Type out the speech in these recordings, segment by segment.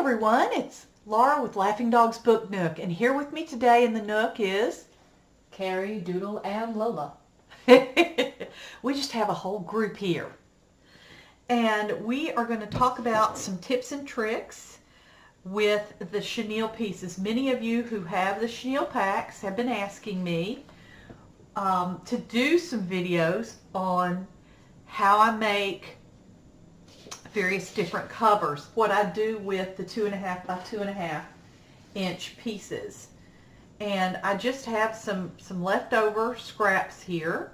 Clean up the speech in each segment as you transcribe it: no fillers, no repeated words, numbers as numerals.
everyone, it's Laura with Laughing Dogs Book Nook, and here with me today in the Nook is Carrie, Doodle, and Lola. we just have a whole group here, and we are going to talk about some tips and tricks with the chenille pieces. Many of you who have the chenille packs have been asking me to do some videos on how I make various different covers, what I do with the 2.5 by 2.5 inch pieces. And I just have some leftover scraps here,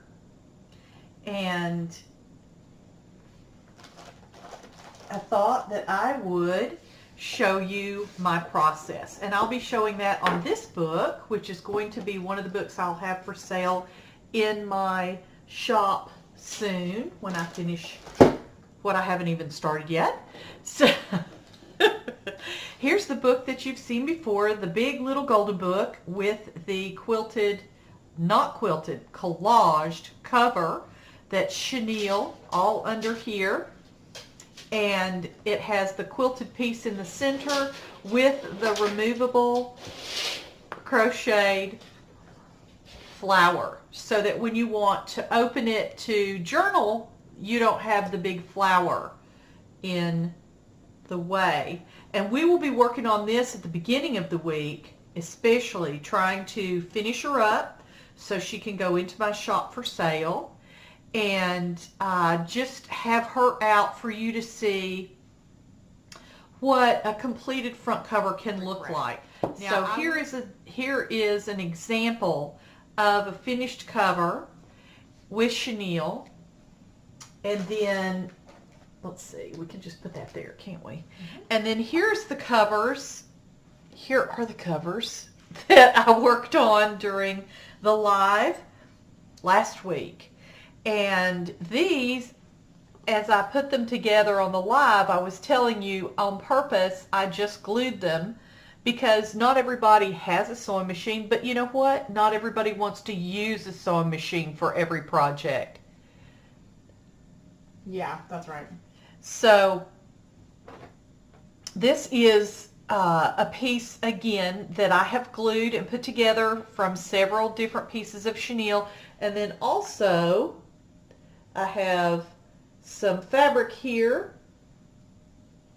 and I thought that I would show you my process, and I'll be showing that on this book, which is going to be one of the books I'll have for sale in my shop soon when I finish what I haven't even started yet. So here's the book that you've seen before, the big little golden book with the quilted, not quilted, collaged cover that's chenille all under here, and it has the quilted piece in the center with the removable crocheted flower, so that when you want to open it to journal, you don't have the big flower in the way. And we will be working on this at the beginning of the week, especially trying to finish her up so she can go into my shop for sale, and just have her out for you to see what a completed front cover can look like. Now, so here is an example of a finished cover with chenille. And then, let's see, we can just put that there, can't we? Mm-hmm. And then here's the covers. Here are the covers that I worked on during the live last week. And these, as I put them together on the live, I was telling you on purpose, I just glued them because not everybody has a sewing machine, but you know what? Not everybody wants to use a sewing machine for every project. Yeah, that's right. So this is a piece, again, that I have glued and put together from several different pieces of chenille. And then also I have some fabric here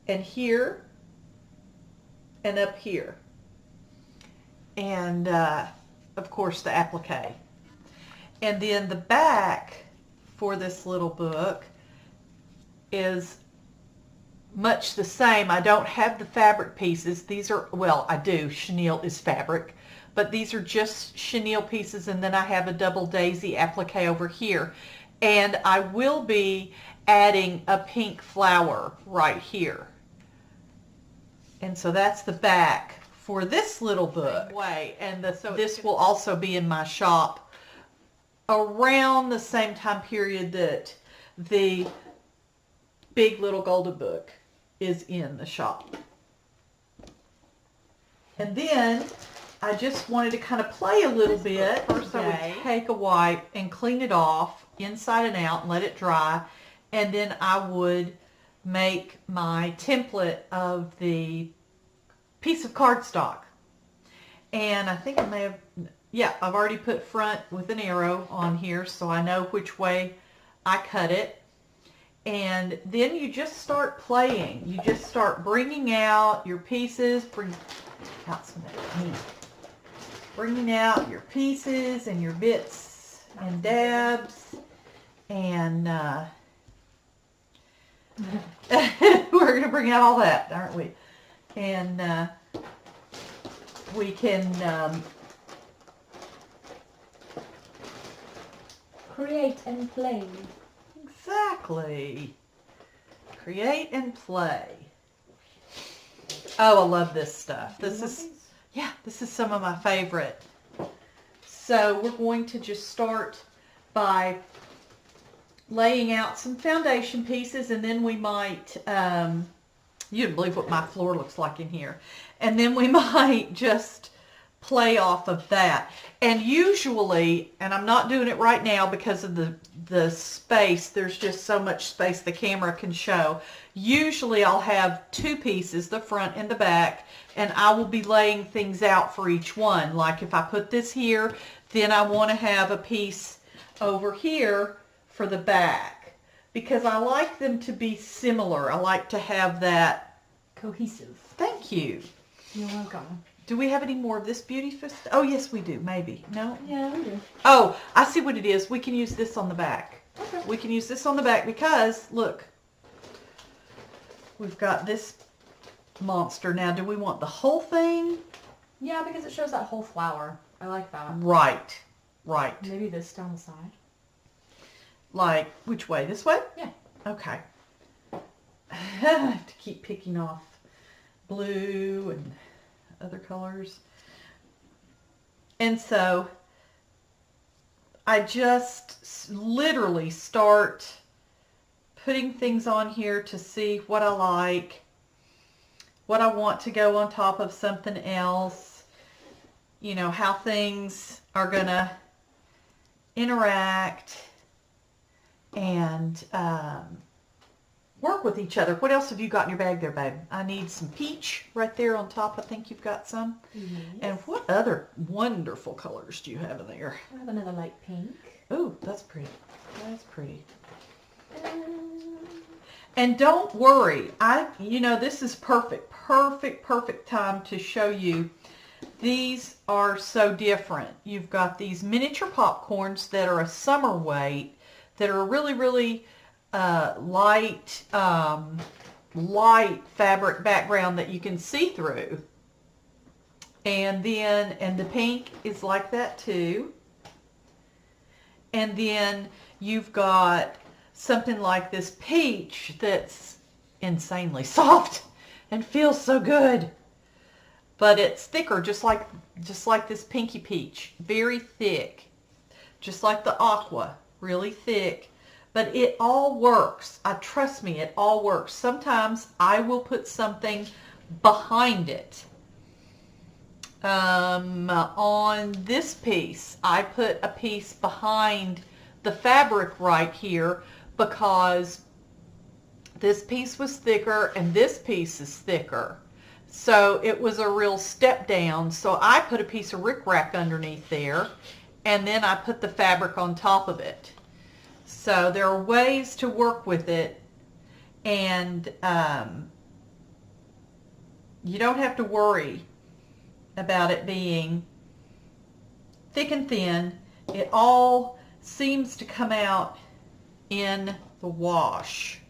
and here and up here. And of course the applique. And then the back for this little book is much the same. I don't have the fabric pieces. These are, well, I do. Chenille is fabric, but these are just chenille pieces, and then I have a double daisy applique over here. And I will be adding a pink flower right here. And so that's the back for this little book. And so this will also be in my shop around the same time period that the big little golden book is in the shop. And then I just wanted to kind of play a little bit. First I would take a wipe and clean it off inside and out and let it dry, and then I would make my template of the piece of cardstock. And I think I may have, yeah, I've already put front with an arrow on here so I know which way I cut it. And then you just start playing. You just start bringing out your pieces, bring out some of that meat. Bringing out your pieces and your bits and dabs. And we're going to bring out all that, aren't we? And we can create and play. Exactly. Create and play. Oh, I love this stuff. This is some of my favorite. So we're going to just start by laying out some foundation pieces, and then we might, you don't believe what my floor looks like in here. And then we might just play off of that. And usually, and I'm not doing it right now because of the space, there's just so much space the camera can show. Usually I'll have two pieces, the front and the back, and I will be laying things out for each one. Like if I put this here, then I want to have a piece over here for the back, because I like them to be similar. I like to have that cohesive. Thank you. You're welcome. Do we have any more of this beauty? Oh, yes, we do. Maybe. No? Yeah, we do. Oh, I see what it is. We can use this on the back. Okay. We can use this on the back because, look, we've got this monster. Now, do we want the whole thing? Yeah, because it shows that whole flower. I like that. Right. Right. Maybe this down the side. Like, which way? This way? Yeah. Okay. I have to keep picking off blue and other colors. And so I just literally start putting things on here to see what I like, what I want to go on top of something else, you know, how things are gonna interact and work with each other. What else have you got in your bag there, babe? I need some peach right there on top. I think you've got some. Yes. And what other wonderful colors do you have in there? I have another light pink. Oh, that's pretty. That's pretty. And don't worry. You know, this is perfect time to show you. These are so different. You've got these miniature popcorns that are a summer weight, that are really, really light fabric background that you can see through. And the pink is like that too. And then you've got something like this peach that's insanely soft and feels so good. But it's thicker, just like this pinky peach. Very thick. Just like the aqua. Really thick. But it all works. Trust me, it all works. Sometimes I will put something behind it. On this piece, I put a piece behind the fabric right here because this piece was thicker and this piece is thicker. So it was a real step down. So I put a piece of rickrack underneath there, and then I put the fabric on top of it. So there are ways to work with it, and you don't have to worry about it being thick and thin. It all seems to come out in the wash.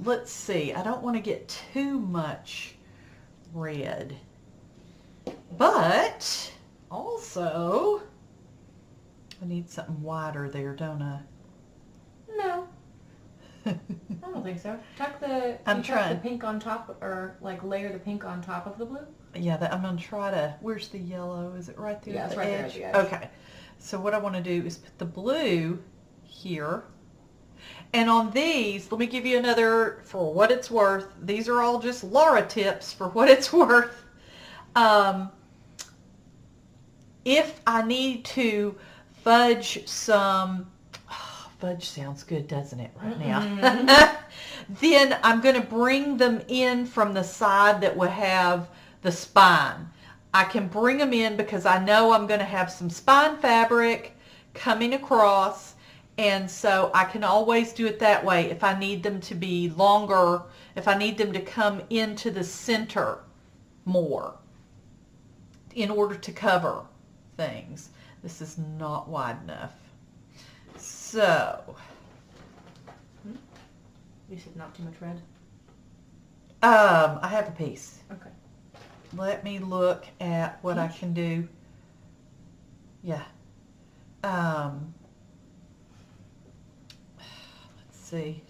Let's see, I don't want to get too much red, but also I need something wider there, don't I? No. I don't think so. Tuck the pink on top, or like layer the pink on top of the blue. Yeah, I'm going to try to, where's the yellow? Is it right there? Yeah, it's right there at the edge. Okay. So what I want to do is put the blue here. And on these, let me give you another, for what it's worth. These are all just Laura tips for what it's worth. If I need to fudge some, fudge sounds good, doesn't it, right now? Then I'm going to bring them in from the side that will have the spine. I can bring them in because I know I'm going to have some spine fabric coming across, and so I can always do it that way if I need them to be longer, if I need them to come into the center more in order to cover things. This is not wide enough. So, you said not too much red? I have a piece. Okay. Let me look at what I can do. Yeah. Let's see.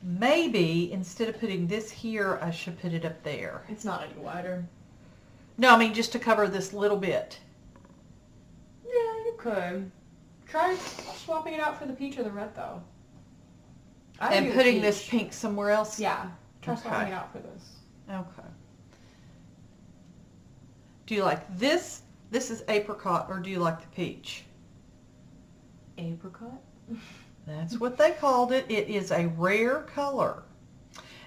Maybe instead of putting this here, I should put it up there. It's not any wider. No, I mean just to cover this little bit. Yeah, you could. Try swapping it out for the peach or the red, though. And putting this pink somewhere else? Yeah. Try Okay. swapping it out for this. Okay. Do you like this? This is apricot, or do you like the peach? Apricot? That's what they called it. It is a rare color.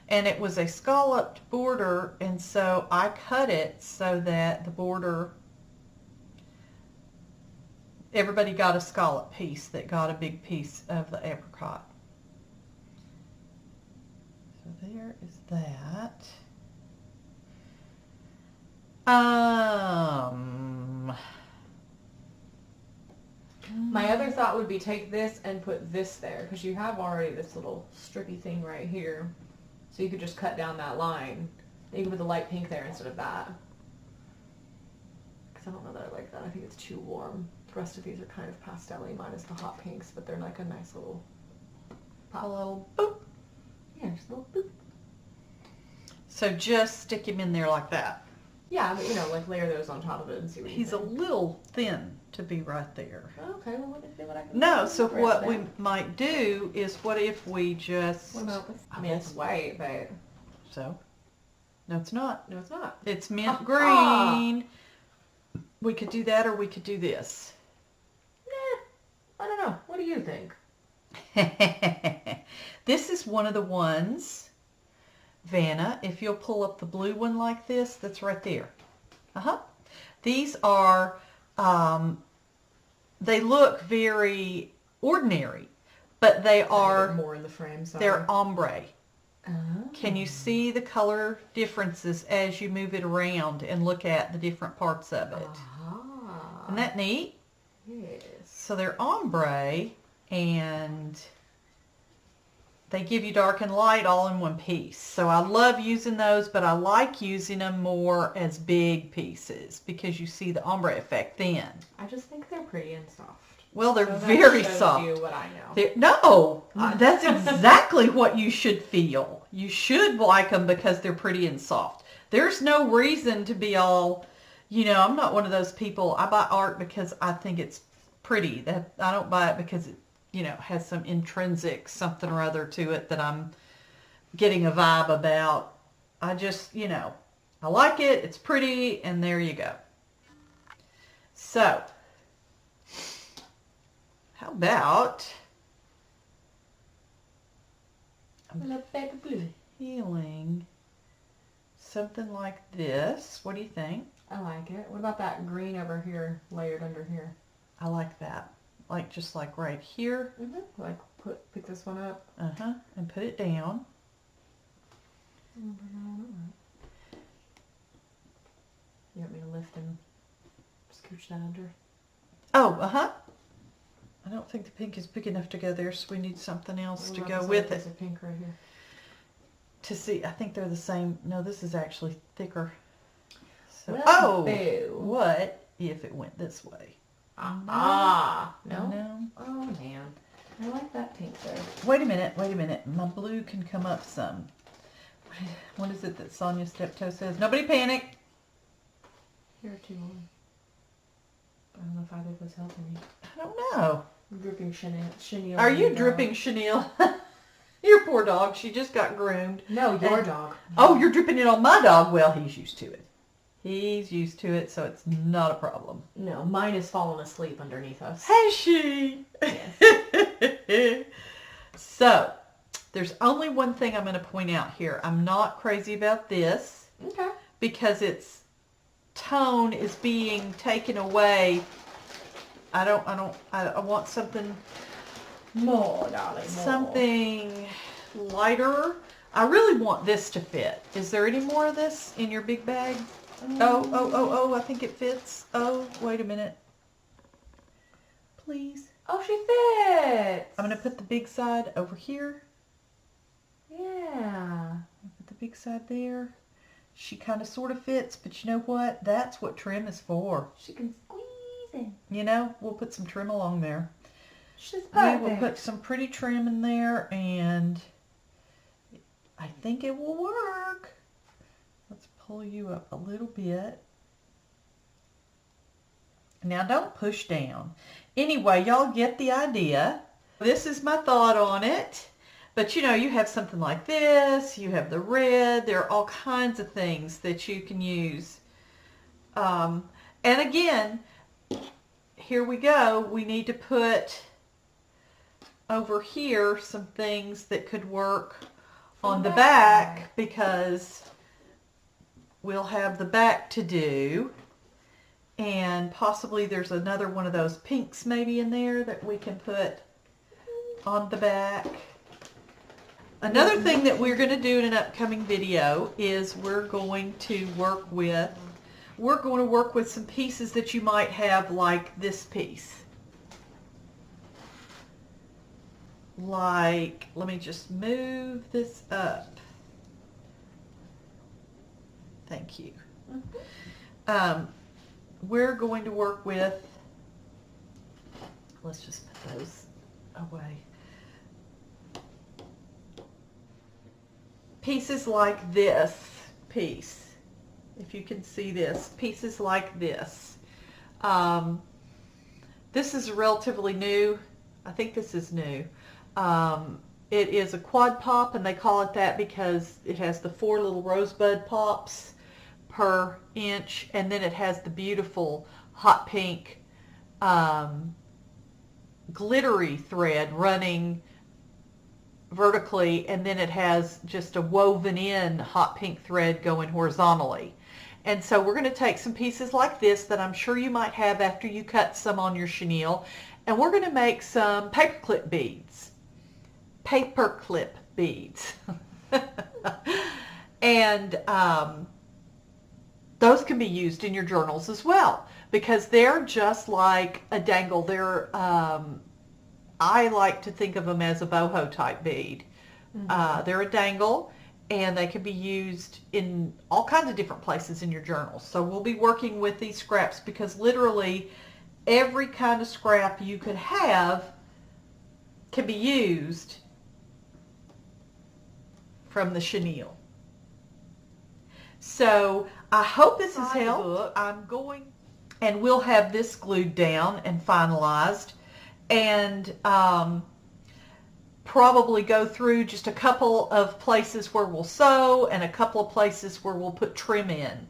And it was a scalloped border, and so I cut it so that the border, everybody got a scallop piece that got a big piece of the apricot. So there is that. My other thought would be take this and put this there, because you have already this little strippy thing right here. So you could just cut down that line. You can put the light pink there instead of that. Because I don't know that I like that. I think it's too warm. The rest of these are kind of pastel-y minus the hot pinks, but they're like a nice little pop. A little boop. Yeah, just a little boop. So just stick him in there like that. Yeah, but you know, like layer those on top of it and see what He's you a think. little thin to be right there. Okay, well, let me see what I can No, do. so Right what there. we might do is, what if we just... What about this? I mean, it's white, but... So? No, it's not. No, it's not. It's mint Ah. green. We could do that, or we could do this. I don't know. What do you think? This is one of the ones, Vanna, if you'll pull up the blue one like this, that's right there. These are, they look very ordinary, but they are, more in the frame. Sorry. they're ombre. Oh. Can you see the color differences as you move it around and look at the different parts of it? Ah. Isn't that neat? Yes. So they're ombre, and they give you dark and light all in one piece. So I love using those, but I like using them more as big pieces because you see the ombre effect then. I just think they're pretty and soft. Well, they're So that very shows soft. you what I know. No, that's exactly what you should feel. You should like them because they're pretty and soft. There's no reason to be all, you know, I'm not one of those people. I buy art because I think it's pretty. That I don't buy it because it, you know, has some intrinsic something or other to it that I'm getting a vibe about. I just, you know, I like it. It's pretty, and there you go. So, how about healing something like this? What do you think? I like it. What about that green over here, layered under here? I like that. Like, just like right here. Like, pick this one up. And put it down. You want me to lift and scooch that under? Oh, I don't think the pink is big enough to go there, so we need something else to go with it. There's a pink right here. To see, I think they're the same. No, this is actually thicker. So, Well, what if it went this way? No? No. Oh, man. I like that pink there. Wait a minute. My blue can come up some. What is it that Sonia Steptoe says? Nobody panic. Here are two more. I don't know if either of those help me. I don't know. I'm dripping Chenille. Are you dripping Chenille? Your poor dog. She just got groomed. No, your dog. Oh, you're dripping it on my dog. Well, he's used to it. He's used to it, so it's not a problem. No, mine is falling asleep underneath us. Has she? Yes. So, there's only one thing I'm going to point out here. I'm not crazy about this. Okay. Because its tone is being taken away. I want something More, darling, more. something lighter. I really want this to fit. Is there any more of this in your big bag? Oh, I think it fits. Oh, wait a minute. Please. Oh, she fits. I'm going to put the big side over here. Yeah. Put the big side there. She kind of sort of fits, but you know what? That's what trim is for. She can squeeze in. You know, we'll put some trim along there. She's We perfect. will put some pretty trim in there, and I think it will work. Let's pull you up a little bit. Now, don't push down. Anyway, y'all get the idea. This is my thought on it. But, you know, you have something like this. You have the red. There are all kinds of things that you can use And again, here we go. We need to put over here some things that could work on the back because we'll have the back to do. And possibly there's another one of those pinks maybe in there that we can put on the back. Another thing that we're going to do in an upcoming video is we're going to work with some pieces that you might have, like this piece. Like, let me just move this up. Thank you. We're going to work with, let's just put those away. Pieces like this piece, if you can see this, pieces like this. This is relatively new. I think this is new. It is a quad pop, and they call it that because it has the 4 little rosebud pops per inch, and then it has the beautiful hot pink glittery thread running vertically, and then it has just a woven in hot pink thread going horizontally. And so we're going to take some pieces like this that I'm sure you might have after you cut some on your chenille, and we're going to make some paperclip beads. Paperclip beads. And those can be used in your journals as well because they're just like a dangle. They're I like to think of them as a boho type bead. They're a dangle, and they can be used in all kinds of different places in your journals. So we'll be working with these scraps because literally every kind of scrap you could have can be used from the chenille. So I hope this has helped. And we'll have this glued down and finalized, and probably go through just a couple of places where we'll sew and a couple of places where we'll put trim in.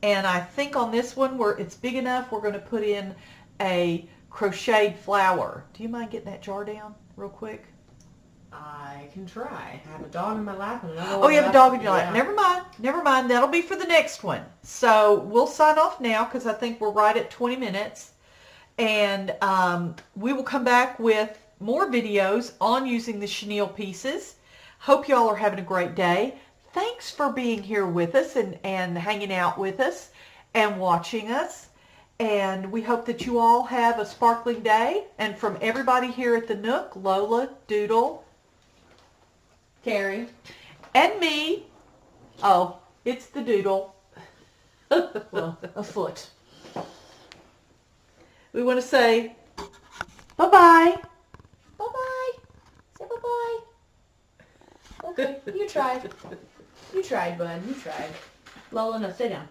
And I think on this one, where it's big enough, we're going to put in a crocheted flower. Do you mind getting that jar down real quick? I can try. I have a dog in my lap and another Oh, one you have a dog in your yeah. lap. Never mind. That'll be for the next one. So we'll sign off now because I think we're right at 20 minutes. And we will come back with more videos on using the chenille pieces. Hope y'all are having a great day. Thanks for being here with us and hanging out with us and watching us. And we hope that you all have a sparkling day. And from everybody here at the Nook, Lola, Doodle, Carrie, and me, oh, it's the Doodle. well, a foot. We want to say bye-bye. Bye-bye. Say bye-bye. Okay, you tried. You tried, bud. You tried. Lola, no, sit down.